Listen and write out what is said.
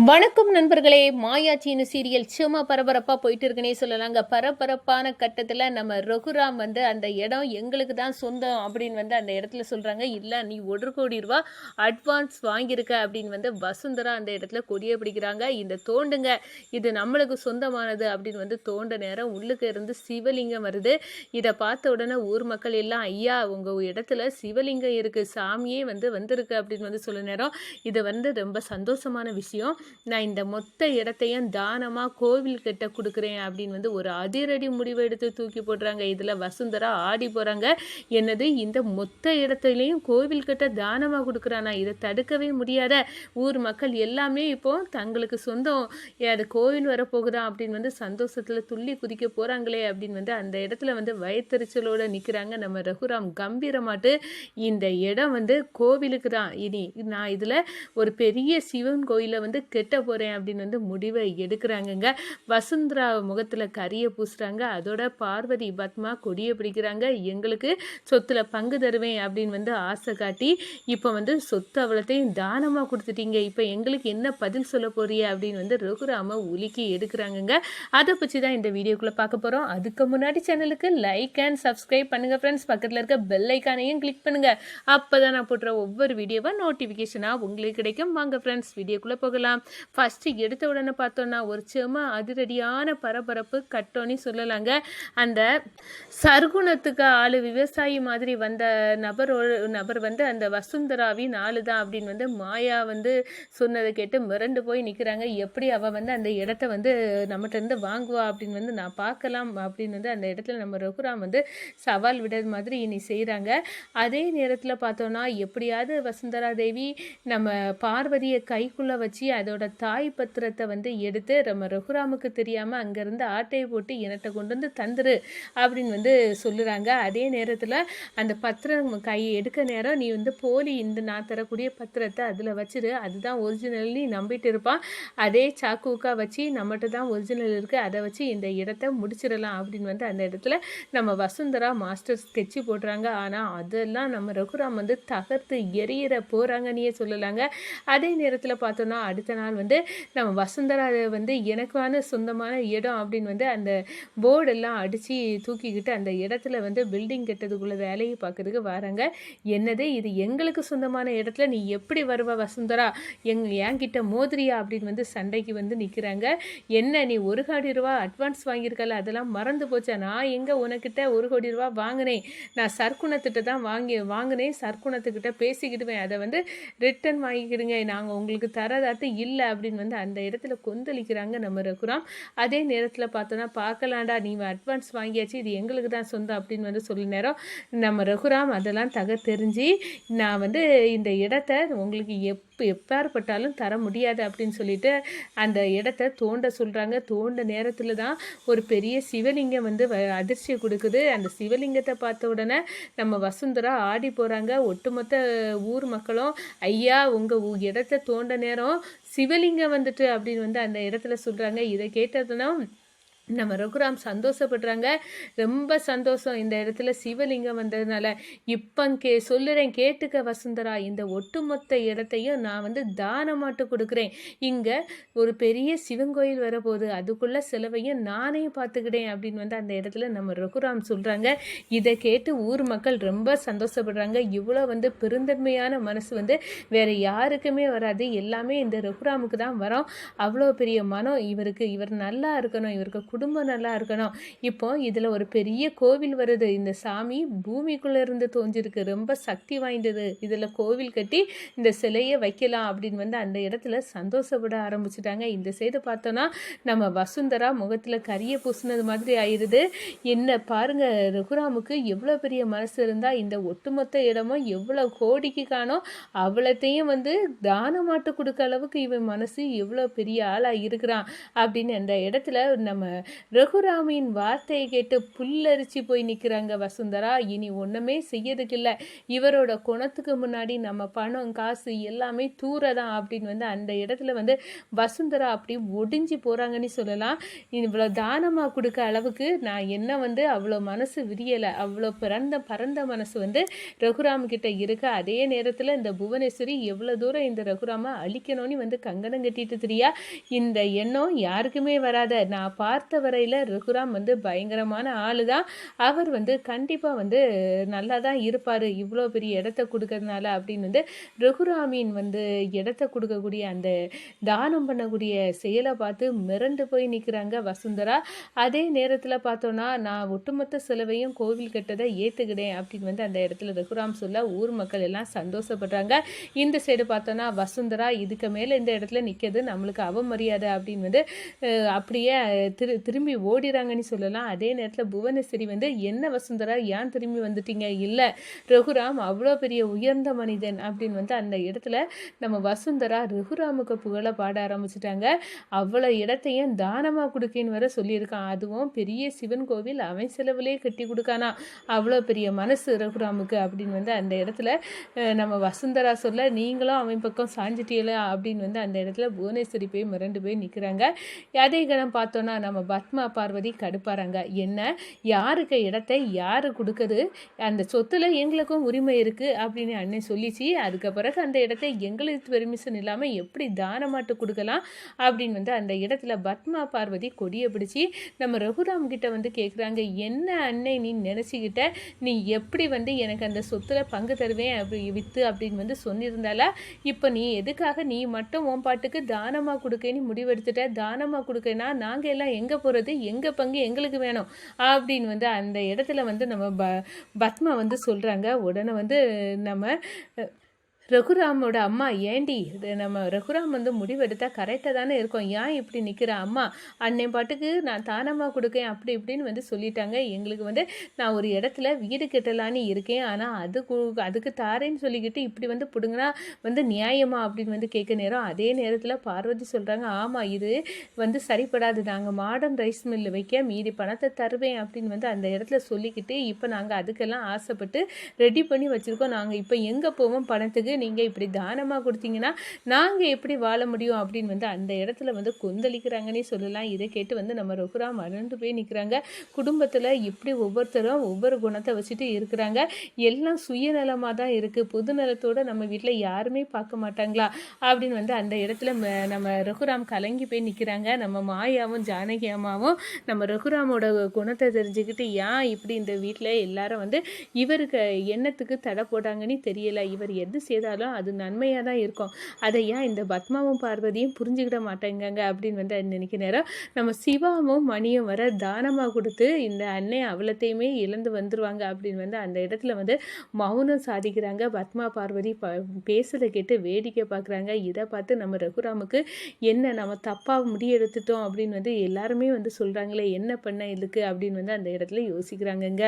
வணக்கம் நண்பர்களே. மாயாச்சின்னு சீரியல் சும்மா பரபரப்பாக போயிட்டு இருக்குன்னே சொல்லலாங்க. பரபரப்பான கட்டத்தில் நம்ம ரகுராம் வந்து அந்த இடம் எங்களுக்கு தான் சொந்தம் அப்படின்னு வந்து அந்த இடத்துல சொல்கிறாங்க. இல்லை, நீ 1,00,00,000 ரூபா அட்வான்ஸ் வாங்கியிருக்க அப்படின்னு வந்து வசுந்தரா அந்த இடத்துல கொடியை பிடிக்கிறாங்க. இந்த தோண்டுங்க, இது நம்மளுக்கு சொந்தமானது அப்படின்னு வந்து தோண்ட நேரம் உள்ளுக்கு இருந்து சிவலிங்கம் வருது. இதை பார்த்த உடனே ஊர் மக்கள் எல்லாம், ஐயா உங்கள் இடத்துல சிவலிங்கம் இருக்குது, சாமியே வந்திருக்கு அப்படின்னு வந்து சொல்ல நேரம் இது வந்து ரொம்ப சந்தோஷமான விஷயம். நான் இந்த மொத்த இடத்தையும் தானமாக கோவில் கிட்ட கொடுக்குறேன் அப்படின்னு வந்து ஒரு அதிரடி முடிவை எடுத்து தூக்கி போடுறாங்க. இதில் வசுந்தரா ஆடி போகிறாங்க. என்னது, இந்த மொத்த இடத்துலையும் கோவில் கிட்ட தானமாக கொடுக்குறானா? இதை தடுக்கவே முடியாத ஊர் மக்கள் எல்லாமே இப்போ தங்களுக்கு சொந்தம், அது கோவில் வரப்போகுதா அப்படின்னு வந்து சந்தோஷத்தில் துள்ளி குதிக்க போகிறாங்களே அப்படின்னு வந்து அந்த இடத்துல வந்து வயத்தறிச்சலோடு நிற்கிறாங்க நம்ம ரகுராம். கம்பீரமாட்டு, இந்த இடம் வந்து கோவிலுக்கு தான், இனி நான் இதில் ஒரு பெரிய சிவன் கோயிலை வந்து கெட்ட போகிறேன் அப்படின்னு வந்து முடிவை எடுக்கிறாங்கங்க. வசுந்தரா முகத்தில் கரியை பூசுகிறாங்க. அதோட பார்வதி பத்மா கொடியை பிடிக்கிறாங்க. எங்களுக்கு சொத்துல பங்கு தருவேன் அப்படின்னு வந்து ஆசை காட்டி இப்போ வந்து சொத்து அவ்வளோத்தையும் தானமாக கொடுத்துட்டீங்க, இப்போ எங்களுக்கு என்ன பதில் சொல்ல போறிய அப்படின்னு வந்து ரகுராம உலுக்கி எடுக்கிறாங்கங்க. அதை பற்றி தான் இந்த வீடியோக்குள்ளே பார்க்க போகிறோம். அதுக்கு முன்னாடி சேனலுக்கு லைக் அண்ட் சப்ஸ்கிரைப் பண்ணுங்கள் ஃப்ரெண்ட்ஸ். பக்கத்தில் இருக்க பெல் ஐக்கானையும் கிளிக் பண்ணுங்கள். அப்போ தான் நான் போடுற ஒவ்வொரு வீடியோவாக நோட்டிஃபிகேஷனாக உங்களுக்கு கிடைக்கும். வாங்க ஃப்ரெண்ட்ஸ், வீடியோக்குள்ளே போகலாம். ஃபஸ்ட்டு எடுத்த உடனே பார்த்தோன்னா ஒரு செம அதிரடியான பரபரப்பு கட்டோன்னு சொல்லலாங்க. அந்த சர்க்குணத்துக்கு விவசாயி மாதிரி வந்த நபர் வந்து அந்த வசுந்தராவின் ஆளு தான் அப்படின்னு வந்து மாயா வந்து சொன்னதை கேட்டு மிரண்டு போய் நிற்கிறாங்க. எப்படி அவள் வந்து அந்த இடத்த வந்து நம்மகிட்ட இருந்து வாங்குவா அப்படின்னு வந்து நான் பார்க்கலாம் அப்படின்னு வந்து அந்த இடத்துல நம்ம ரகுராம் வந்து சவால் விட மாதிரி இனி செய்கிறாங்க. அதே நேரத்தில் பார்த்தோன்னா எப்படியாவது வசுந்தரா தேவி நம்ம பார்வதியை கைக்குள்ளே வச்சு அதோட தாய் பத்திரத்தை வந்து எடுத்து நம்ம ரகுராமுக்கு தெரியாமல் அங்கேருந்து ஆட்டையை போட்டு இனத்தை கொண்டு வந்து தந்துரு அப்படின்னு வந்து சொல்லுறாங்க. அதே நேரத்தில் அந்த பத்திரம் எடுக்க நேரம், நீ வந்து போலி, இந்த நான் தரக்கூடிய பத்திரத்தை அதில் வச்சிரு, அதுதான் ஒரிஜினல்னு நம்பிட்டு இருப்பான். அதே சாக்குக்கா வச்சு நம்மகிட்ட தான் ஒரிஜினல் இருக்குது, அதை வச்சு இந்த இடத்த முடிச்சிடலாம் அப்படின்னு வந்து அந்த இடத்துல நம்ம வசுந்தரா மாஸ்டர் ஸ்கெட்சு போடுறாங்க. ஆனால் அதெல்லாம் நம்ம ரகுராம் வந்து தகர்த்து எரியிற போகிறாங்கன்னே சொல்லலாங்க. அதே நேரத்தில் பார்த்தோன்னா அடுத்த நாள் வந்து நம்ம வசுந்தரா வந்து எனக்கான சொந்தமான இடம் அப்படின்னு வந்து அந்த போர்டெல்லாம் அடித்து தூக்கிக்கிட்டு அந்த இடத்துல வந்து பில்டிங் கட்டுறதுக்குள்ள வேலையை பார்க்கறதுக்கு வராங்க. என்னது, இது எங்களுக்கு சொந்தமான இடத்துல நீ எப்படி வருவ வசுந்தரா, என்கிட்ட மோதிரியா அப்படின்னு வந்து சண்டைக்கு வந்து நிற்கிறாங்க. என்ன, நீ 1,00,00,000 ரூபா அட்வான்ஸ் வாங்கியிருக்கல, அதெல்லாம் மறந்து போச்சா? நான் எங்கே உனக்கிட்ட 1,00,00,000 ரூபா வாங்கினேன்? நான் சர்க்குணத்திட்ட தான் வாங்கினேன், சர்க்குணத்துக்கிட்ட பேசிக்கிடுவேன், அதை வந்து ரிட்டன் வாங்கிக்கிடுங்க, நாங்கள் உங்களுக்கு தரதாட்டு இல்லை அப்படின்னு வந்து அந்த இடத்துல கொந்தளிக்கிறாங்க நம்ம ரகுராம். அதே நேரத்தில் பார்த்தோன்னா, பார்க்கலாண்டா, நீ அட்வான்ஸ் வாங்கியாச்சு, இது எங்களுக்கு தான் சொந்தம் அப்படின்னு வந்து சொல்ல நேரம் நம்ம ரகுராம் அதெல்லாம் தெரிஞ்சு, நான் வந்து இந்த இடத்த உங்களுக்கு எப்பாற்பட்டாலும் தர முடியாது அப்படின்னு சொல்லிட்டு அந்த இடத்த தோண்ட சொல்கிறாங்க. தோண்ட நேரத்தில் தான் ஒரு பெரிய சிவலிங்கம் வந்து அதிர்ச்சியை கொடுக்குது. அந்த சிவலிங்கத்தை பார்த்த உடனே நம்ம வசுந்தரா ஆடி போகிறாங்க. ஒட்டுமொத்த ஊர் மக்களும், ஐயா உங்கள் இடத்த தோண்ட நேரம் சிவலிங்கம் வந்துட்டு அப்படின்னு வந்து அந்த இடத்துல சொல்கிறாங்க. இதை கேட்டதுன்னா நம்ம ரகுராம் சந்தோஷப்படுறாங்க. ரொம்ப சந்தோஷம், இந்த இடத்துல சிவலிங்கம் வந்ததுனால. இப்போ சொல்லுறேன் கேட்டுக்க வசுந்தரா, இந்த ஒட்டுமொத்த இடத்தையும் நான் வந்து தானமாட்டு கொடுக்குறேன். இங்கே ஒரு பெரிய சிவன் கோயில் வரப்போகுது, அதுக்குள்ள செலவையும் நானே பார்த்துக்கிட்டேன் அப்படின்னு வந்து அந்த இடத்துல நம்ம ரகுராம் சொல்கிறாங்க. இதை கேட்டு ஊர் மக்கள் ரொம்ப சந்தோஷப்படுறாங்க. இவ்வளோ வந்து பெருந்தன்மையான மனசு வந்து வேறு யாருக்குமே வராது, எல்லாமே இந்த ரகுராமுக்கு தான் வரும். அவ்வளோ பெரிய மனம் இவருக்கு, இவர் நல்லா இருக்கணும், இவருக்கு குடும்பம் நல்லா இருக்கணும். இப்போ இதில் ஒரு பெரிய கோவில் வருது, இந்த சாமி பூமிக்குள்ளே இருந்து தோன்றிருக்கு, ரொம்ப சக்தி வாய்ந்தது, இதில் கோவில் கட்டி இந்த சிலையை வைக்கலாம் அப்படின்னு வந்து அந்த இடத்துல சந்தோஷப்பட ஆரம்பிச்சுட்டாங்க. இந்த செய்தி பார்த்தோன்னா நம்ம வசுந்தரா முகத்தில் கரிய பூசினது மாதிரி ஆயிடுது. என்ன பாருங்க, ரகுராமுக்கு எவ்வளோ பெரிய மனசு இருந்தால் இந்த ஒட்டுமொத்த இடமும் எவ்வளோ கோடிக்கு காணோம் அவ்வளோத்தையும் வந்து தானமாட்டு கொடுக்க அளவுக்கு இவன் மனசு எவ்வளோ பெரிய ஆளாக இருக்கிறான் அப்படின்னு அந்த இடத்துல நம்ம ரகுராமின் வார்த்தையை கேட்டு புல்லரிச்சு போய் நிற்கிறாங்க வசுந்தரா. இனி ஒன்றுமே செய்யறதுக்கு இல்லை, இவரோட குணத்துக்கு முன்னாடி நம்ம பணம் காசு எல்லாமே தூரதான் அப்படின்னு வந்து அந்த இடத்துல வந்து வசுந்தரா அப்படி ஒடிஞ்சு போகிறாங்கன்னு சொல்லலாம். இவ்வளோ தானமாக கொடுக்க அளவுக்கு நான் என்ன வந்து அவ்வளோ மனசு விரியலை, அவ்வளோ பரந்த மனசு வந்து ரகுராம் கிட்ட இருக்கு. அதே நேரத்தில் இந்த புவனேஸ்வரி எவ்வளோ தூரம் இந்த ரகுராமை அழிக்கணும்னு வந்து கங்கணம் கட்டிட்டு தெரியா. இந்த எண்ணம் யாருக்குமே வராத. நான் பார்த்த வரையில் ரகுராம் வந்து பயங்கரமான ஆளு தான். அவர் வந்து கண்டிப்பாக வந்து நல்லா தான் இருப்பார் இவ்வளோ பெரிய இடத்த கொடுக்கறதுனால அப்படின்னு வந்து ரகுராமின் வந்து இடத்த கொடுக்கக்கூடிய அந்த தானம் பண்ணக்கூடிய செயலை பார்த்து மிரண்டு போய் நிற்கிறாங்க வசுந்தரா. அதே நேரத்தில் பார்த்தோன்னா நான் ஒட்டுமொத்த செலவையும் கோவில் கட்டதை ஏற்றுக்கிட்டேன் அப்படின்னு வந்து அந்த இடத்துல ரகுராம் சொல்ல ஊர் மக்கள் எல்லாம் சந்தோஷப்படுறாங்க. இந்த சைடு பார்த்தோன்னா வசுந்தரா இதுக்கு மேலே இந்த இடத்துல நிற்கிறது நம்மளுக்கு அவமரியாதை அப்படின்னு வந்து அப்படியே திரும்பி ஓடிறாங்கன்னு சொல்லலாம். அதே நேரத்தில் புவனேஸ்வரி வந்து என்ன வசுந்தரா ஏன் திரும்பி வந்துட்டீங்க, இல்லை ரகுராம் அவ்வளோ பெரிய உயர்ந்த மனிதன் அப்படின்னு வந்து அந்த இடத்துல நம்ம வசுந்தரா ரகுராமுக்கு புகழ பாட ஆரம்பிச்சிட்டாங்க. அவ்வளோ இடத்தையும் தானமாக கொடுக்கேன்னு வர சொல்லியிருக்கான். அதுவும் பெரிய சிவன் கோவில் அவன் செலவுலேயே கட்டி கொடுக்கானா, அவ்வளோ பெரிய மனசு ரகுராமுக்கு அப்படின்னு வந்து அந்த இடத்துல நம்ம வசுந்தரா சொல்ல நீங்களும் அவன் பக்கம் சாஞ்சிட்டீங்களா அப்படின்னு வந்து அந்த இடத்துல புவனேஸ்வரி போய் மிரண்டு போய் நிற்கிறாங்க. அதே கணம் பார்த்தோன்னா நம்ம பத்மா பார்வதி கடுப்பாறாங்க. என்ன யாருக்கு இடத்தை யாரு கொடுக்குது, அந்த சொத்துல எங்களுக்கும் உரிமை இருக்குது அப்படின்னு அண்ணன் சொல்லிச்சு. அதுக்கு பிறகு அந்த இடத்தை எங்களுக்கு பெர்மிஷன் இல்லாமல் எப்படி தானமாட்டு கொடுக்கலாம் அப்படின்னு வந்து அந்த இடத்துல பத்மா பார்வதி கொடியை பிடிச்சி நம்ம ரகுராம் கிட்ட வந்து கேட்குறாங்க. என்ன அன்னை நீ நினச்சிக்கிட்ட, நீ எப்படி வந்து எனக்கு அந்த சொத்துல பங்கு தருவேன் அப்படி விற்று அப்படின்னு வந்து சொன்னிருந்தாலா, இப்போ நீ எதுக்காக நீ மட்டும் உன் பாட்டுக்கு தானமாக கொடுக்கன்னு முடிவெடுத்துட்ட, தானமாக கொடுக்கனா நாங்கள் எல்லாம் எங்கே போகிறது, எங்கள் பங்கு எங்களுக்கு வேணும் அப்படின்னு வந்து அந்த இடத்துல வந்து நம்ம பத்மா வந்து சொல்கிறாங்க. உடனே வந்து நம்ம ரகுராமோட அம்மா ஏண்டி நம்ம ரகுராம் வந்து முடிவெடுத்தால் கரெக்டாக தானே இருக்கும், ஏன் இப்படி நிற்கிற அம்மா, அன்னை பாட்டுக்கு நான் தானமாக கொடுக்கேன் அப்படி இப்படின்னு வந்து சொல்லிட்டாங்க. எங்களுக்கு வந்து நான் ஒரு இடத்துல வீடு கட்டலான்னு இருக்கேன், ஆனால் அதுக்கு தாரேன்னு சொல்லிக்கிட்டு இப்படி வந்து பிடுங்கினா வந்து நியாயமா அப்படின்னு வந்து கேட்க நேரம். அதே நேரத்தில் பார்வதி சொல்கிறாங்க, ஆமாம் இது வந்து சரிப்படாது, நாங்கள் மாடர்ன் ரைஸ் மில்லு வைக்க மீதி பணத்தை தருவேன் அப்படின்னு வந்து அந்த இடத்துல சொல்லிக்கிட்டு இப்போ நாங்கள் அதுக்கெல்லாம் ஆசைப்பட்டு ரெடி பண்ணி வச்சுருக்கோம். நாங்கள் இப்போ எங்கே போவோம் பணத்துக்கு, நீங்கள் இப்படி தானமாக கொடுத்தீங்கன்னா நாங்கள் எப்படி வாழ முடியும் அப்படின்னு வந்து அந்த இடத்துல வந்து கொந்தளிக்கிறாங்கன்னே சொல்லலாம். இதை கேட்டு வந்து நம்ம ரகுராம் மறந்து போய் நிற்கிறாங்க. குடும்பத்தில் இப்படி ஒவ்வொருத்தரும் ஒவ்வொரு குணத்தை வச்சுட்டு இருக்கிறாங்க, எல்லாம் சுயநலமாக தான் இருக்குது, பொது நலத்தோடு நம்ம வீட்டில் யாருமே பார்க்க மாட்டாங்களா அப்படின்னு வந்து அந்த இடத்துல நம்ம ரகுராம் கலங்கி போய் நிற்கிறாங்க. நம்ம மாயாவும் ஜானகி அம்மாவும் நம்ம ரகுராமோட குணத்தை தெரிஞ்சுக்கிட்டு ஏன் இப்படி இந்த வீட்டில் எல்லாரும் வந்து இவருக்கு எண்ணத்துக்கு தடை போட்டாங்கன்னு தெரியல, இவர் எது செய்தாலும் அது நன்மையாக தான் இருக்கும், அதை ஏன் இந்த பத்மாவும் பார்வதியும் புரிஞ்சுக்கிட மாட்டேங்காங்க அப்படின்னு வந்து நினைக்க நேரம் நம்ம சிவாவும் மணியும் வர தானமாக கொடுத்து இந்த அன்னை அவ்வளத்தையுமே இழந்து வந்துடுவாங்க அப்படின்னு வந்து அந்த இடத்துல வந்து மௌனம் சாதிக்கிறாங்க. பத்மா பார்வதி பேசுறதை கேட்டு வேடிக்கை பார்க்குறாங்க. இதை பார்த்து நம்ம ரகுராமுக்கு என்ன நம்ம தப்பாக முடியெடுத்துட்டோம் அப்படின்னு வந்து எல்லாருமே வந்து சொல்கிறாங்களே, என்ன பண்ண இதுக்கு அப்படின்னு வந்து அந்த இடத்துல யோசிக்கிறாங்கங்க.